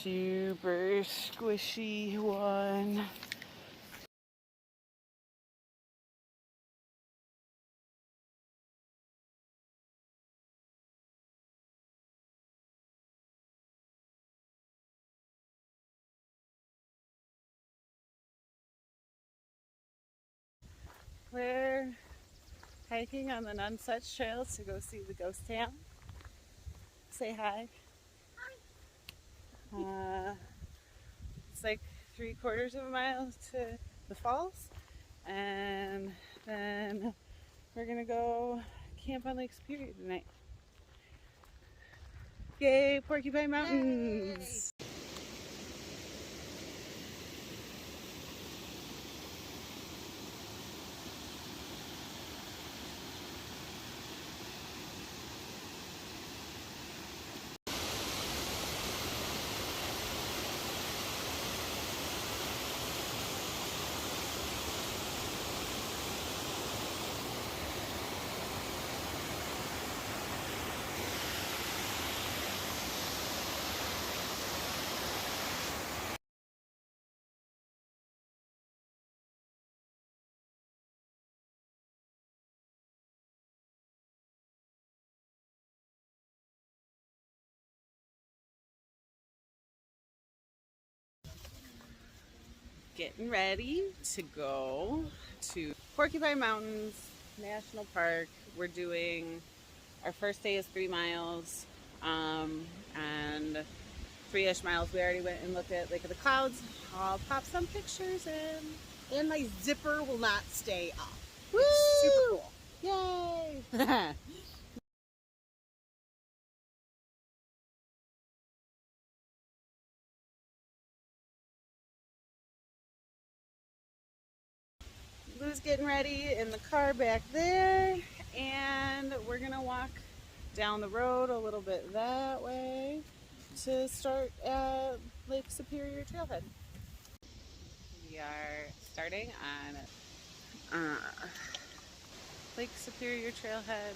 super squishy one. We're hiking on the Nonsuch trails to go see the ghost town. Say hi. It's like 3/4 of a mile to the falls, and then we're gonna go camp on Lake Superior tonight. Yay, Porcupine Mountains! Yay. Getting ready to go to Porcupine Mountains National Park. We're doing, our first day is 3 miles, and 3-ish miles. We already went and looked at Lake of the Clouds. I'll pop some pictures in. And my zipper will not stay up. Woo! It's super cool. Yay! Lou's getting ready in the car back there, and we're gonna walk down the road a little bit that way to start at Lake Superior Trailhead. We are starting on Lake Superior Trailhead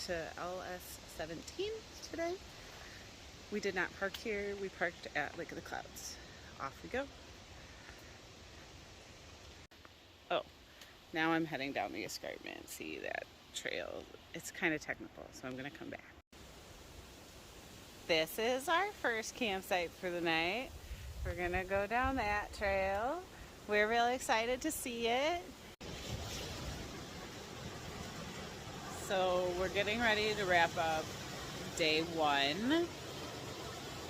to LS 17 today. We did not park here, we parked at Lake of the Clouds. Off we go. Oh, now I'm heading down the escarpment. See that trail? It's kind of technical, so I'm gonna come back. This is our first campsite for the night. We're gonna go down that trail. We're really excited to see it. So we're getting ready to wrap up day 1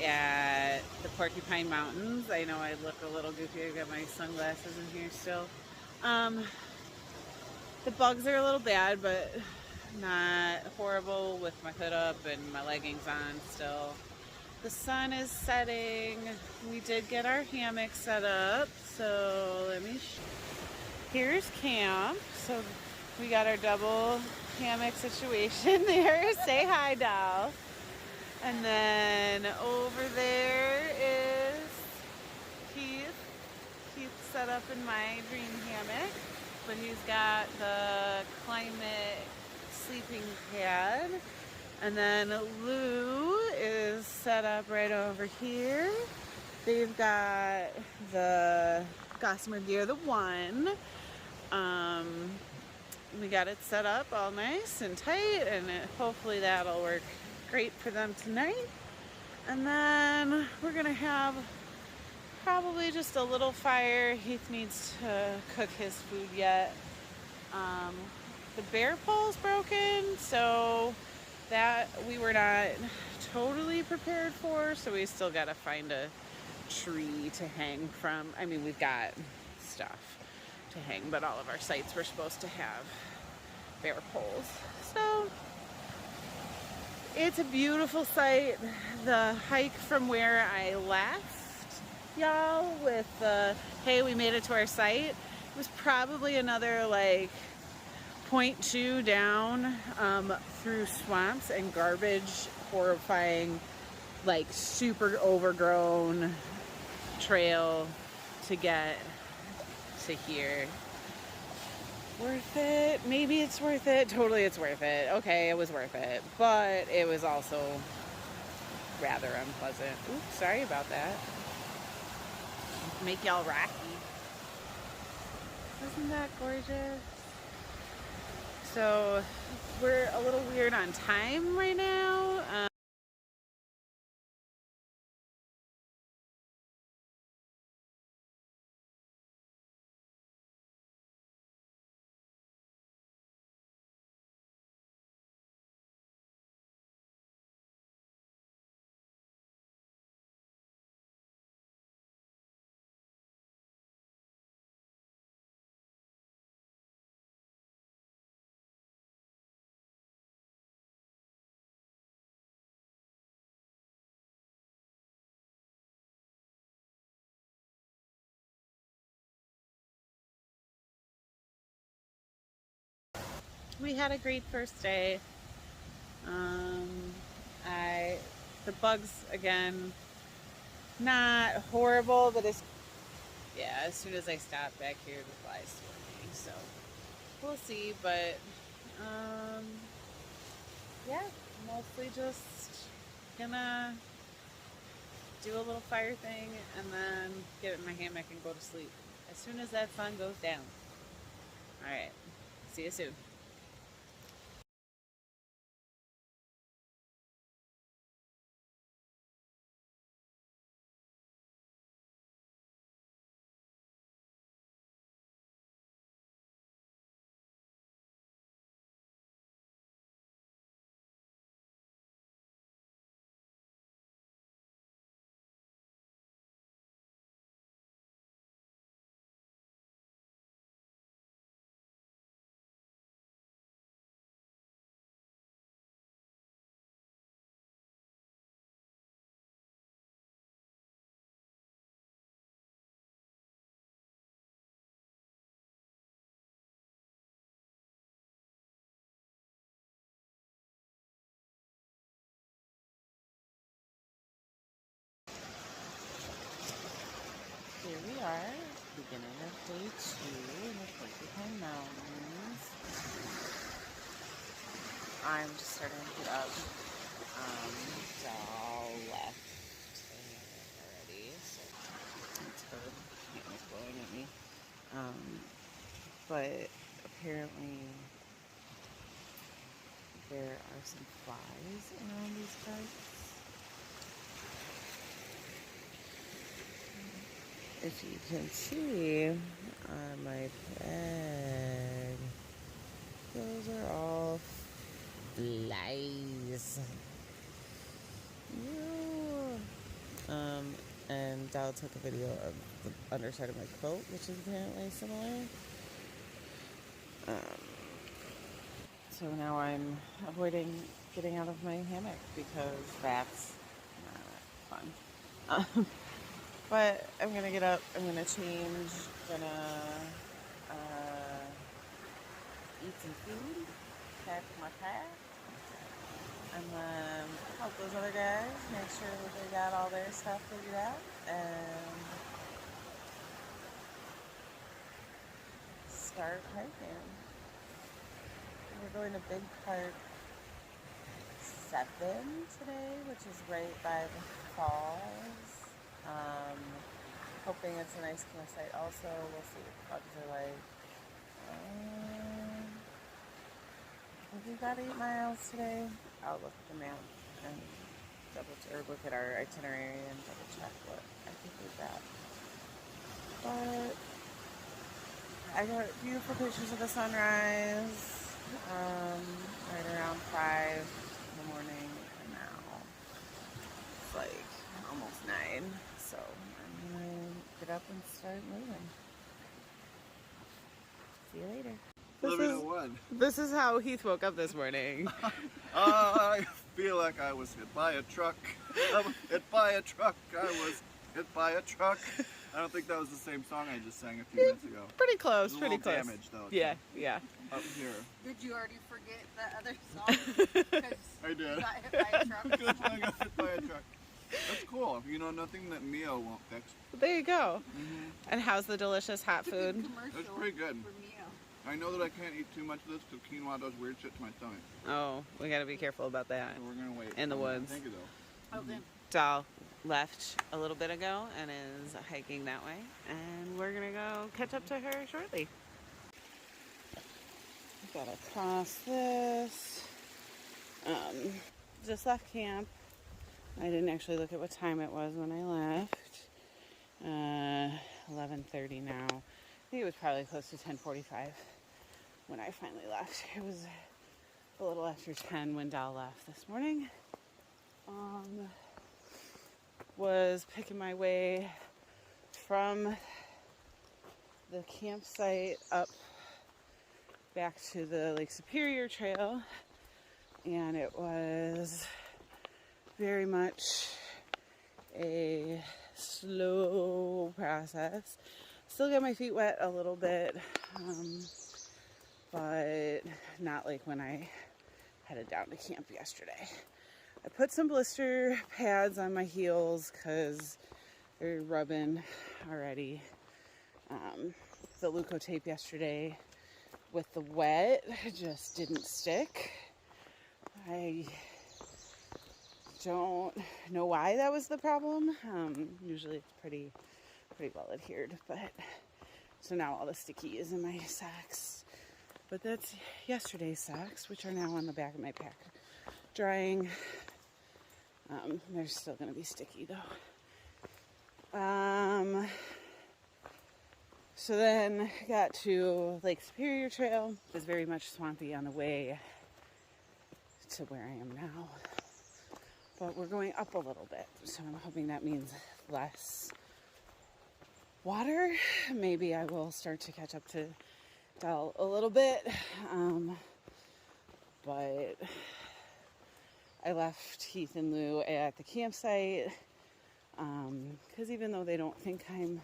at the Porcupine Mountains. I know I look a little goofy. I got my sunglasses in here still. The bugs are a little bad, but not horrible with my hood up and my leggings on still. The sun is setting. We did get our hammock set up, so let me here's camp. So we got our double hammock situation there. Say hi, doll. And then over there is Heath. Heath set up in my dream hammock, but he's got the climate sleeping pad. And then Lou is set up right over here. They've got the Gossamer Gear, the one. We got it set up all nice and tight, and hopefully that'll work great for them tonight. And then we're gonna have probably just a little fire. Heath needs to cook his food yet. The bear pole's broken, so that we were not totally prepared for, so we still gotta find a tree to hang from. I mean, we've got stuff to hang, but all of our sites were supposed to have bear poles. So it's a beautiful site. The hike from where I left y'all with the, hey, we made it to our site, it was probably another like 0.2 down through swamps and garbage, horrifying, like super overgrown trail to get to here. Worth it? Maybe it's worth it. Totally it's worth it. Okay, it was worth it. But it was also rather unpleasant. Oops, sorry about that. Make y'all rocky. Isn't that gorgeous? So we're a little weird on time right now. We had a great first day. I the bugs again, not horrible, but as soon as I stop back here, the flies swarm me. So we'll see, but yeah, mostly just gonna do a little fire thing and then get in my hammock and go to sleep as soon as that sun goes down. All right, see you soon. Here we are, beginning of day 2 in the Porcupine Mountains. I'm just starting to get up. Doll left already, so it's her hammock blowing at me. But apparently there are some flies around these parts. If you can see on my bed, those are all flies. Yeah. And Dal took a video of the underside of my quilt, which is apparently similar. So now I'm avoiding getting out of my hammock because that's not fun. But I'm gonna get up, I'm gonna change, gonna eat some food, pack my pack, and then help those other guys, make sure that they got all their stuff figured out, and start hiking. We're going to Big Park 7 today, which is right by the falls. Hoping it's a nice campsite also. We'll see what the bugs are like. I think we've got 8 miles today. I'll look at the map and look at our itinerary and double check what I think we've got. But I got beautiful pictures of the sunrise right around 5 in the morning, and now it's like almost 9. So I'm gonna get up and start moving. See you later. This is how Heath woke up this morning. I feel like I was hit by a truck. I was hit by a truck. I was hit by a truck. I don't think that was the same song I just sang a few minutes ago. Pretty close, pretty close. Damage though. Yeah, yeah. Up here. Did you already forget the other song? I did. You got hit by a truck. Because I got hit by a truck. That's cool. You know, nothing that Mio won't fix. There you go. And how's the delicious hot food? It's pretty good. I know that I can't eat too much of this because quinoa does weird shit to my stomach. Oh, we gotta be careful about that. So we're gonna wait. In the woods. Thank you though. Doll left a little bit ago and is hiking that way, and we're gonna go catch up to her shortly. Gotta cross this. Just left camp. I didn't actually look at what time it was when I left. 11:30 now. I think it was probably close to 10:45 when I finally left. It was a little after 10 when Dal left this morning. Was picking my way from the campsite up back to the Lake Superior Trail, and it was very much a slow process. Still got my feet wet a little bit, but not like when I headed down to camp yesterday. I put some blister pads on my heels because they're rubbing already. The Luco tape yesterday with the wet just didn't stick. I don't know why that was the problem. Usually it's pretty well adhered, but so now all the sticky is in my socks. But that's yesterday's socks, which are now on the back of my pack drying. They're still gonna be sticky though. So then got to Lake Superior Trail. It was very much swampy on the way to where I am now. But we're going up a little bit, so I'm hoping that means less water. Maybe I will start to catch up to Dal a little bit. But I left Heath and Lou at the campsite because even though they don't think I'm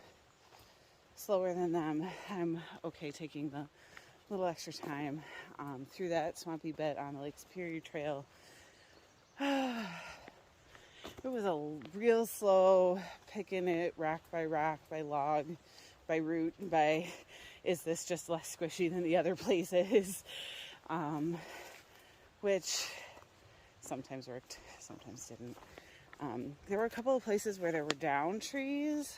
slower than them, I'm okay taking the little extra time through that swampy bit on the Lake Superior Trail. It was a real slow picking it rock by log, by root, by is this just less squishy than the other places, which sometimes worked, sometimes didn't. There were a couple of places where there were down trees,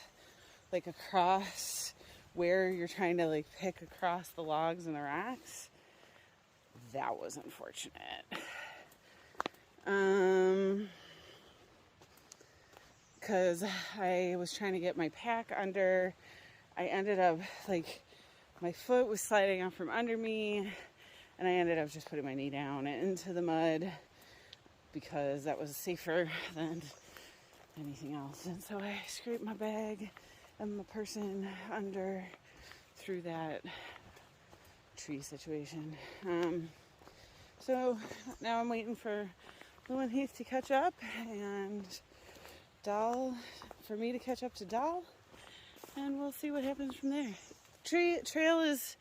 like across where you're trying to like pick across the logs and the rocks. That was unfortunate. Because I was trying to get my pack under. I ended up like my foot was sliding out from under me, and I ended up just putting my knee down into the mud because that was safer than anything else. And so I scraped my bag and my person under through that tree situation. So now I'm waiting for Lou and Heath to catch up and Dal, for me to catch up to Dal, and we'll see what happens from there. Trail is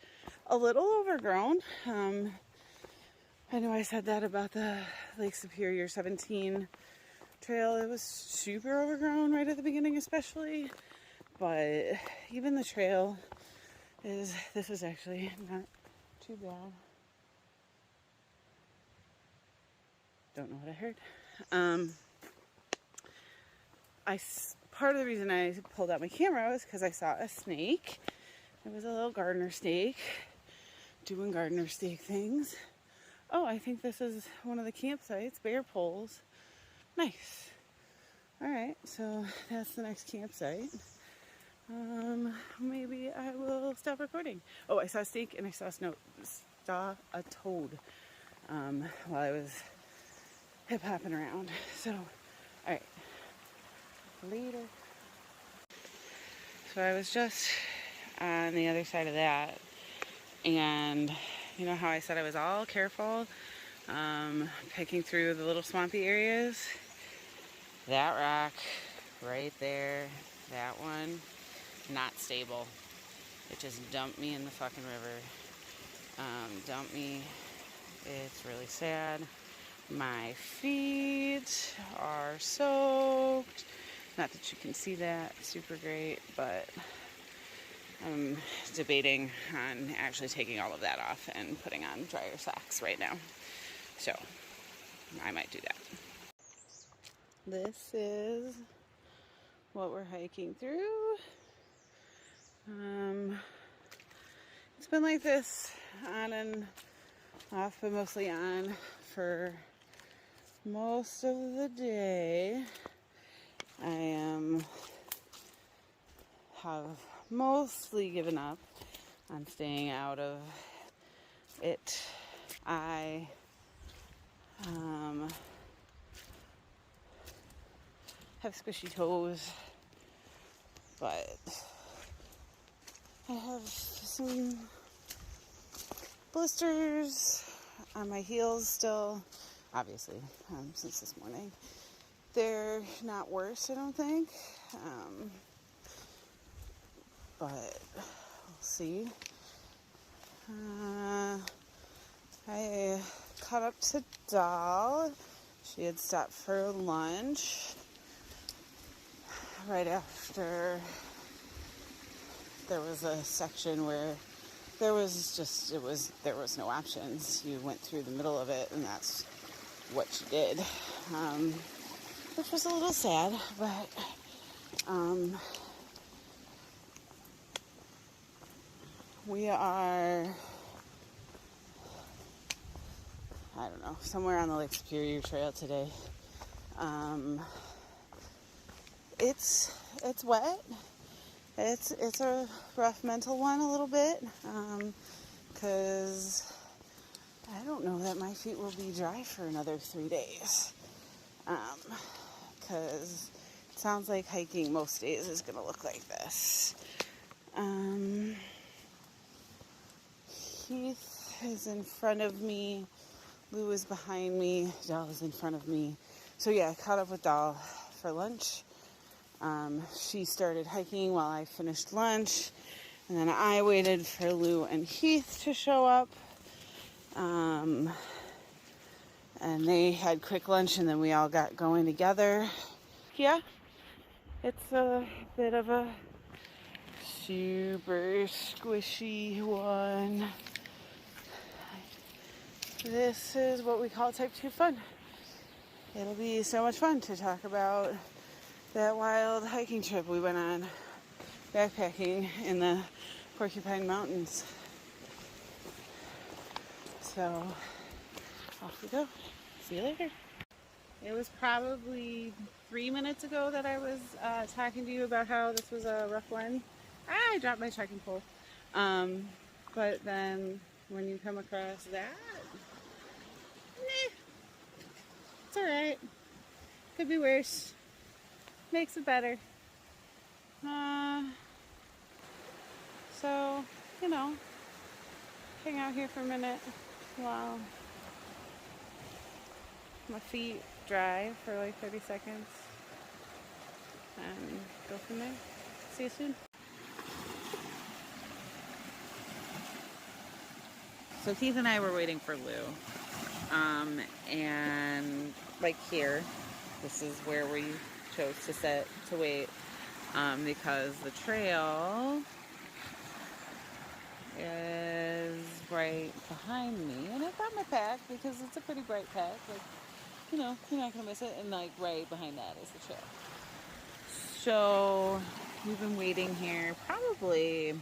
a little overgrown. I know I said that about the Lake Superior 17 trail. It was super overgrown right at the beginning especially, but even the trail this is actually not too bad. Don't know what I heard. Part of the reason I pulled out my camera was because I saw a snake. It was a little gardener snake doing gardener snake things. Oh, I think this is one of the campsites, bear poles. Nice. All right, so that's the next campsite. Maybe I will stop recording. Oh, I saw a snake and I saw a toad while I was hip hopping around. So, all right. Later. So I was just on the other side of that, and you know how I said I was all careful picking through the little swampy areas? That rock right there, that one, not stable. It just dumped me in the fucking river. Dumped me. It's really sad. My feet are soaked. Not that you can see that super great, but I'm debating on actually taking all of that off and putting on drier socks right now. So I might do that. this is what we're hiking through. It's been like this on and off, but mostly on for most of the day. I have mostly given up on staying out of it. I have squishy toes, but I have some blisters on my heels still, obviously, since this morning. They're not worse, I don't think, but we'll see. I caught up to Doll. She had stopped for lunch right after there was a section where there was no options. You went through the middle of it, and that's what she did, which was a little sad, but we are, I don't know, somewhere on the Lake Superior Trail today. It's wet. It's a rough mental one a little bit, because I don't know that my feet will be dry for another 3 days, because it sounds like hiking most days is going to look like this. Heath is in front of me, Lou is behind me, Doll is in front of me. So yeah, I caught up with Doll for lunch. She started hiking while I finished lunch, and then I waited for Lou and Heath to show up, and they had quick lunch, and then we all got going together. Yeah, it's a bit of a super squishy one. This is what we call type 2 fun. It'll be so much fun to talk about that wild hiking trip we went on, backpacking in the Porcupine Mountains. So, off we go. See you later. It was probably 3 minutes ago that I was talking to you about how this was a rough one. I dropped my trekking pole. But then when you come across that, it's alright. Could be worse. Makes it better. So, hang out here for a minute while my feet dry for like 30 seconds and go from there. See you soon. So Heath and I were waiting for Lou. And like here, this is where we chose to sit to wait, because the trail is right behind me, and I brought my pack because it's a pretty bright pack, like, you're not gonna miss it, and like right behind that is the trail. So we've been waiting here probably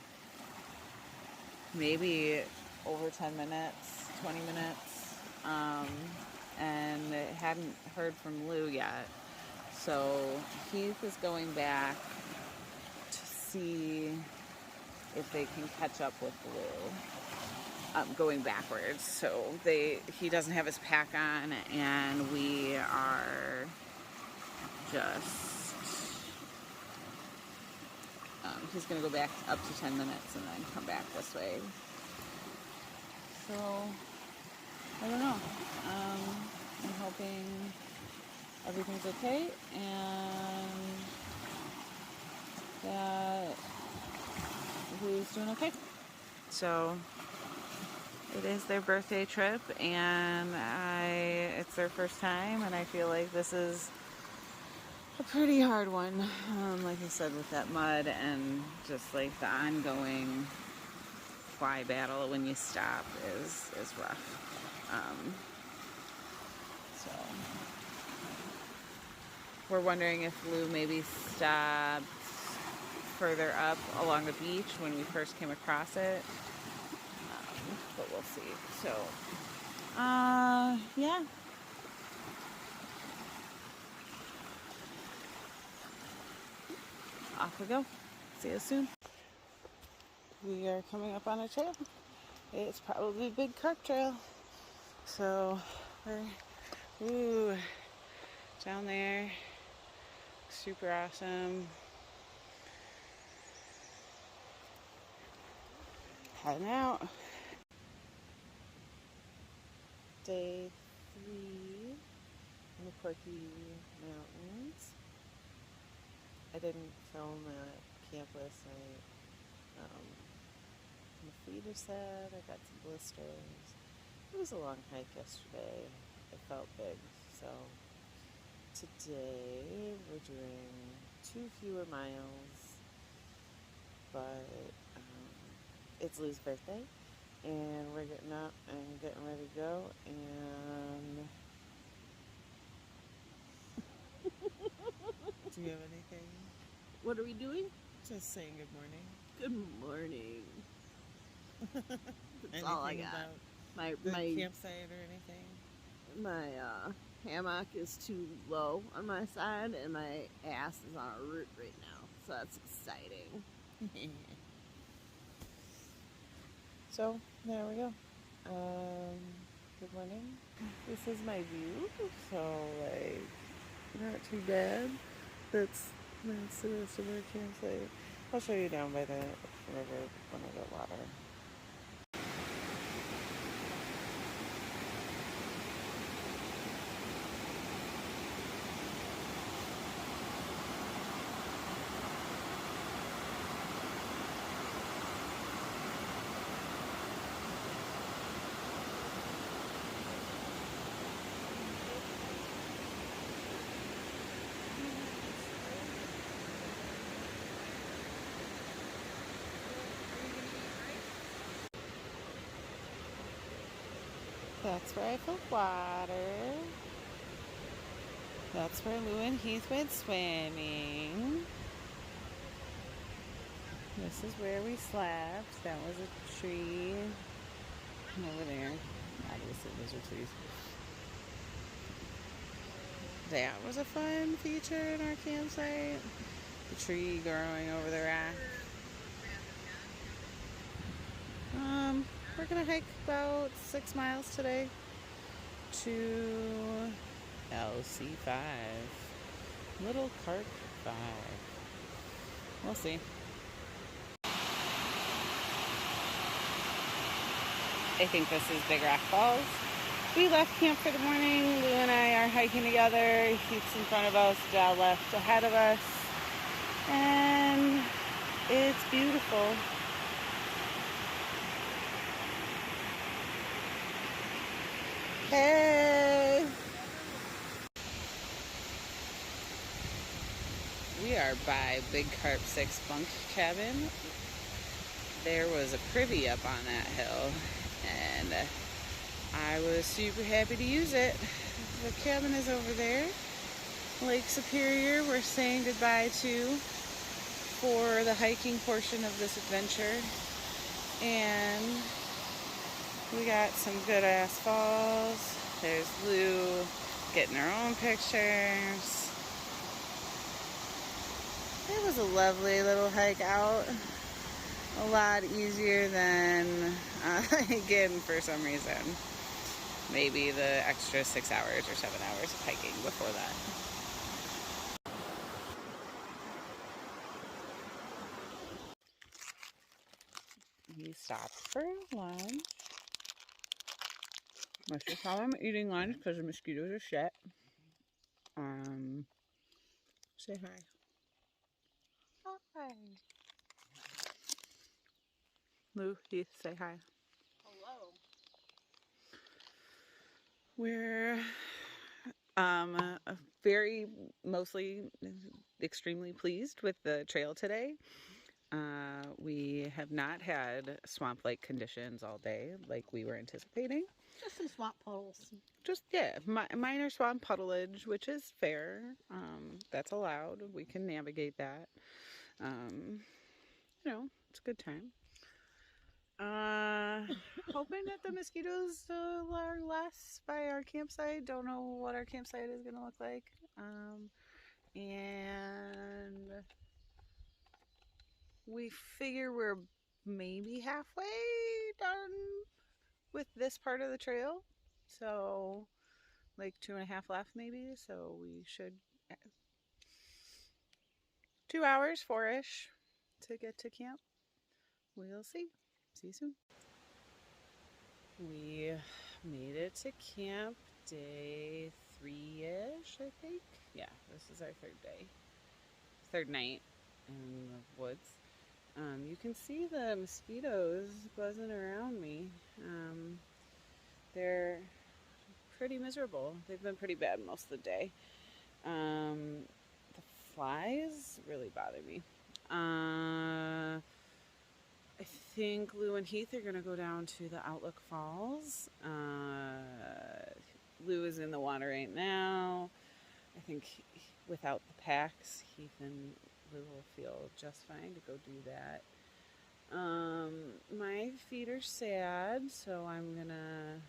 maybe over 10 minutes, 20 minutes, and hadn't heard from Lou yet. So Heath is going back to see if they can catch up with Lou, going backwards. So he doesn't have his pack on, and we are just, he's going to go back up to 10 minutes and then come back this way. So, I don't know. I'm hoping everything's okay and that Lou's doing okay. So it is their birthday trip, and it's their first time, and I feel like this is a pretty hard one. Like I said, with that mud and just like the ongoing fly battle when you stop is rough. So we're wondering if Lou maybe stopped further up along the beach when we first came across it. But we'll see. So, yeah. Off we go. See you soon. We are coming up on a trail. It's probably a big carp trail. So we're down there. Super awesome. Heading out. Day 3 in the Porcupine Mountains. I didn't film at camp last night. My feet are sad. I got some blisters. It was a long hike yesterday. It felt big. So today we're doing 2 fewer miles, but it's Lou's birthday, and we're getting up and getting ready to go. And do you have anything? What are we doing? Just saying good morning. Good morning. That's all I got. About the campsite or anything? My hammock is too low on my side, and my ass is on a root right now, so that's exciting. So there we go. Good morning. This is my view. So like, not too bad. That's the rest of our campsite. I'll show you down by the river when I get water. That's where I filled water. That's where Lou and Heath went swimming. This is where we slept. That was a tree. And over there, obviously those are trees. That was a fun feature in our campsite. The tree growing over the rock. We're gonna hike about 6 miles today to LC5. Little Cart 5. We'll see. I think this is Big Rock Falls. We left camp for the morning. Lou and I are hiking together. Heath's in front of us, Dal left ahead of us. And it's beautiful. Hey! We are by Big Carp 6 bunk cabin. There was a privy up on that hill, and I was super happy to use it. The cabin is over there. Lake Superior we're saying goodbye to for the hiking portion of this adventure. And we got some good ass falls. There's Lou getting her own pictures. It was a lovely little hike out. A lot easier than hiking for some reason. Maybe the extra 6 hours or 7 hours of hiking before that. He stopped for lunch. Must have thought I'm eating lunch because the mosquitoes are shit. Say hi. Hi. Lou, Heath, say hi. Hello. We're very, mostly, extremely pleased with the trail today. We have not had swamp-like conditions all day like we were anticipating. Just some swamp puddles. Just, yeah, minor swamp puddleage, which is fair. That's allowed. We can navigate that. It's a good time. Hoping that the mosquitoes are less by our campsite. Don't know what our campsite is gonna look like. And we figure we're maybe halfway done with this part of the trail. So like 2.5 left maybe. So we should 2 hours, 4-ish to get to camp. We'll see. See you soon. We made it to camp day 3-ish, I think. Yeah, this is our third night in the woods. You can see the mosquitoes buzzing around me. They're pretty miserable. They've been pretty bad most of the day. The flies really bother me. I think Lou and Heath are going to go down to the Outlook Falls. Lou is in the water right now. I think without the packs, Heath and Lou will feel just fine to go do that. My feet are sad, so I'm going to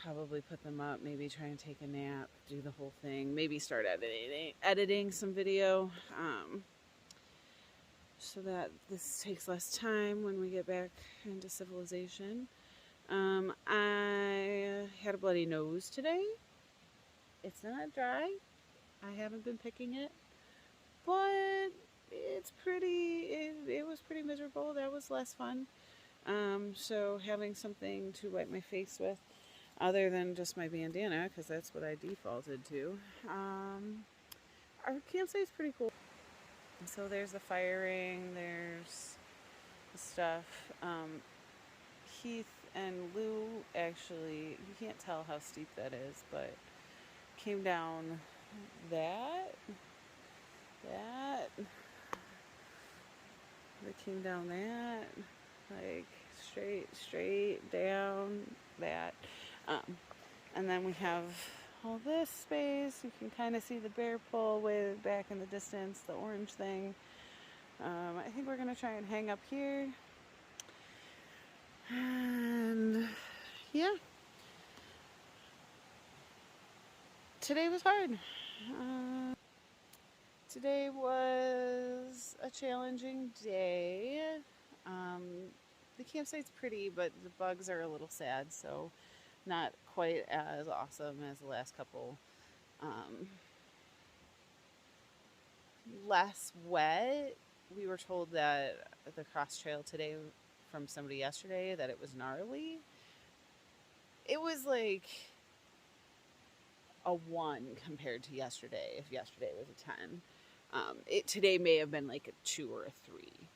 probably put them up, maybe try and take a nap, do the whole thing, maybe start editing some video. So that this takes less time when we get back into civilization. I had a bloody nose today. It's not dry. I haven't been picking it, but it's it was pretty miserable. That was less fun. So having something to wipe my face with, other than just my bandana, because that's what I defaulted to. Our campsite's pretty cool. So there's the firing, there's the stuff. Heath and Lou actually, you can't tell how steep that is, but came down they came down that, like straight down that. And then we have all this space. You can kind of see the bear pole way back in the distance, the orange thing. I think we're gonna try and hang up here. And yeah, today was hard. Today was a challenging day. The campsite's pretty, but the bugs are a little sad, so not quite as awesome as the last couple. Less wet. We were told that the cross trail today from somebody yesterday that it was gnarly. It was like a 1 compared to yesterday, if yesterday was a 10. Today may have been like a 2 or a 3.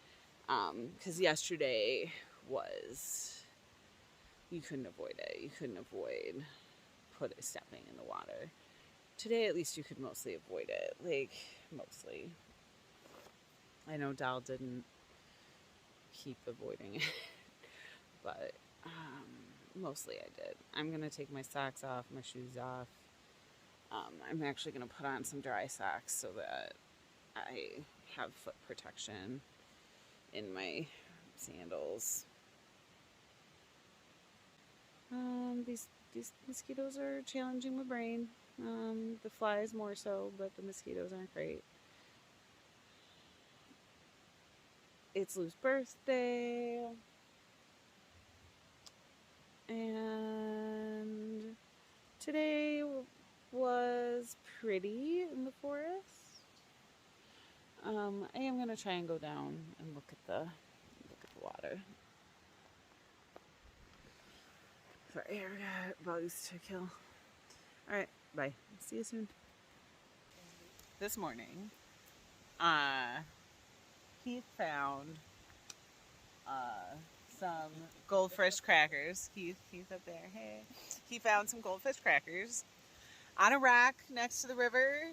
Because yesterday was, you couldn't avoid it. You couldn't avoid stepping in the water. Today, at least, you could mostly avoid it. Like, mostly. I know Dal didn't keep avoiding it, but mostly I did. I'm going to take my socks off, my shoes off. I'm actually going to put on some dry socks so that I have foot protection in my sandals. These mosquitoes are challenging my brain. The flies more so, but the mosquitoes aren't great. It's Lou's birthday, and today was pretty in the forest. I am gonna try and go down and look at the water. Sorry, I got bugs to kill. All right, bye. See you soon. This morning, Heath found some goldfish crackers. Heath up there. Hey. He found some goldfish crackers on a rock next to the river.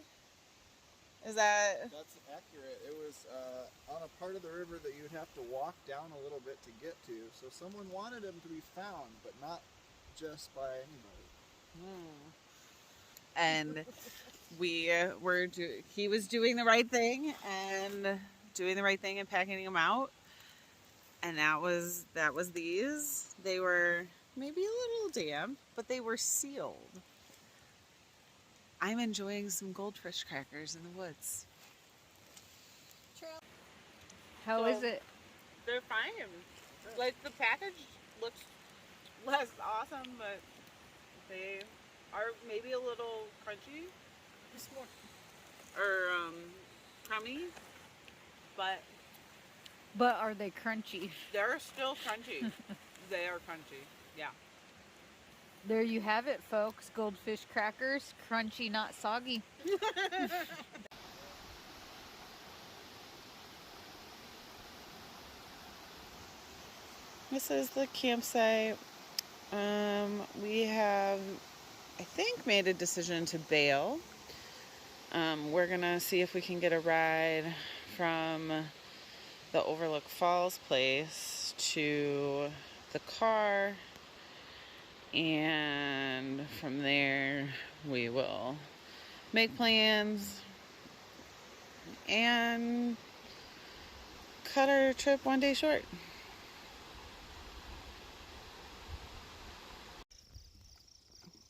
Is that? That's accurate. It was on a part of the river that you'd have to walk down a little bit to get to. So someone wanted them to be found, but not just by anybody. And he was doing the right thing and packing them out. And that was these. They were maybe a little damp, but they were sealed. I'm enjoying some goldfish crackers in the woods. How is it? They're fine. Like, the package looks less awesome, but they are maybe a little crunchy. Just more. Or crummy. But Are they crunchy? they're still crunchy. They are crunchy. Yeah. There you have it, folks. Goldfish crackers. Crunchy, not soggy. This is the campsite. We have, I think, made a decision to bail. We're gonna see if we can get a ride from the Overlook Falls place to the car, and from there we will make plans and cut our trip one day short.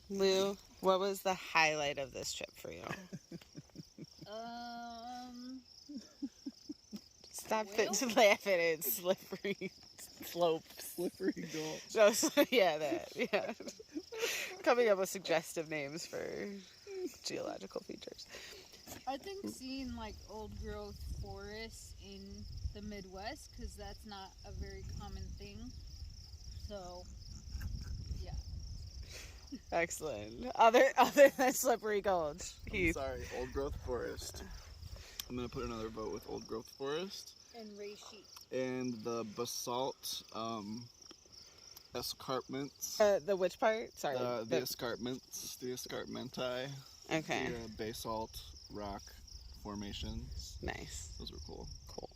Lou, what was the highlight of this trip for you? Stop laughing at slippery slopes. Slippery gulch. No, yeah, that. Yeah. Coming up with suggestive names for geological features. I think seeing like old growth forests in the Midwest, because that's not a very common thing. So, yeah. Excellent. Other than Slippery Gulch. I'm sorry, old growth forest. I'm gonna put another vote with old growth forest. And reishi. And the basalt escarpments. The which part? Sorry. The escarpments. The escarpmenti. Okay. The basalt rock formations. Nice. Those were cool. Cool.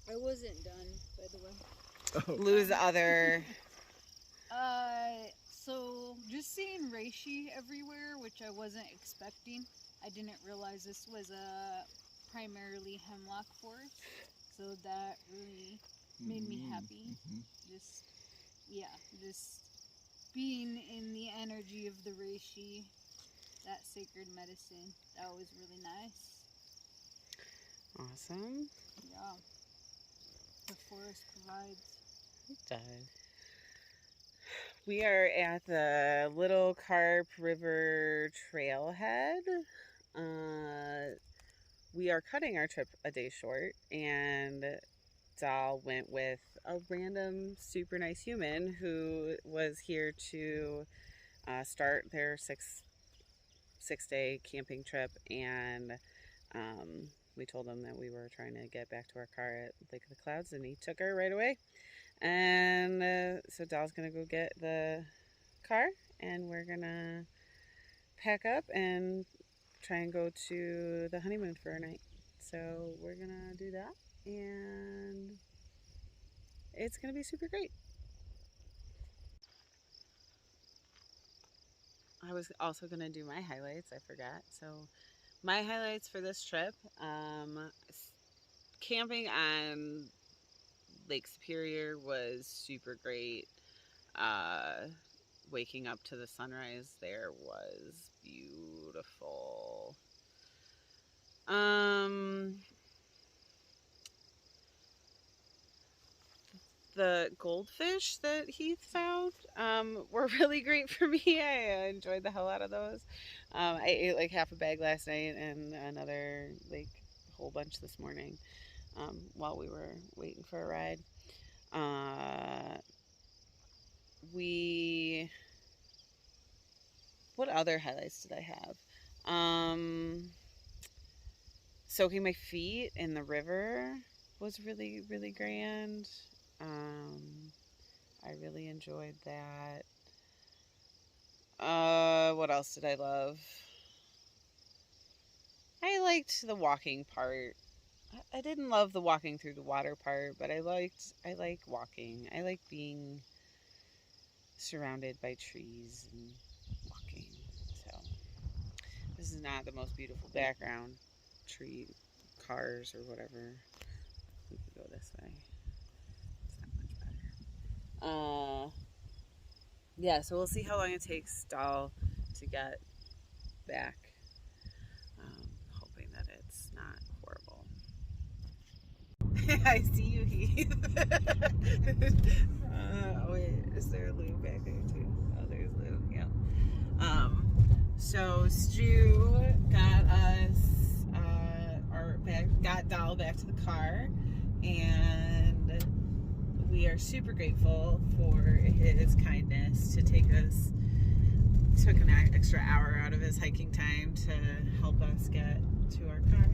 I wasn't done, by the way. Oh. Lou's other. So just seeing reishi everywhere, which I wasn't expecting. I didn't realize this was a primarily hemlock forest, so that really made me happy. Just being in the energy of the reishi, that sacred medicine. That was really nice. Awesome. Yeah, the forest provides. It does. We are at the Little Carp River Trailhead. We are cutting our trip a day short, and Doll went with a random super nice human who was here to start their six-day camping trip, and we told him that we were trying to get back to our car at Lake of the Clouds, and he took her right away. And so Doll's gonna go get the car, and we're gonna pack up and try and go to the honeymoon for a night. So we're gonna do that, and it's gonna be super great. I was also gonna do my highlights, I forgot. So my highlights for this trip, camping on Lake Superior was super great. Waking up to the sunrise there was beautiful. The goldfish that Heath found were really great for me. I enjoyed the hell out of those. I ate like half a bag last night and another like whole bunch this morning while we were waiting for a ride. What other highlights did I have? Soaking my feet in the river was really, really grand. I really enjoyed that. What else did I love? I liked the walking part. I didn't love the walking through the water part, but I like walking. I like being surrounded by trees and walking. So This is not the most beautiful background. Tree, cars, or whatever. We could go this way. It's not much better. Yeah, so we'll see how long it takes Doll to get back. Hoping that it's not horrible. I see you, Heath. Wait, is there a Lou back there too? Oh, there's Lou, yeah. So Stu got us, got Doll back to the car, and we are super grateful for his kindness to take us, took an extra hour out of his hiking time to help us get to our car,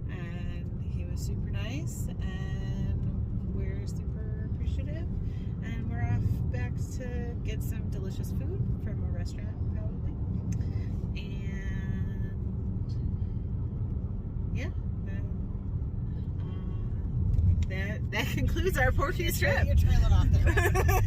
and he was super nice, and we're super appreciative, and we're off back to get some delicious food from a restaurant probably, and yeah, that concludes our Porcupine trip. You're trailing off there.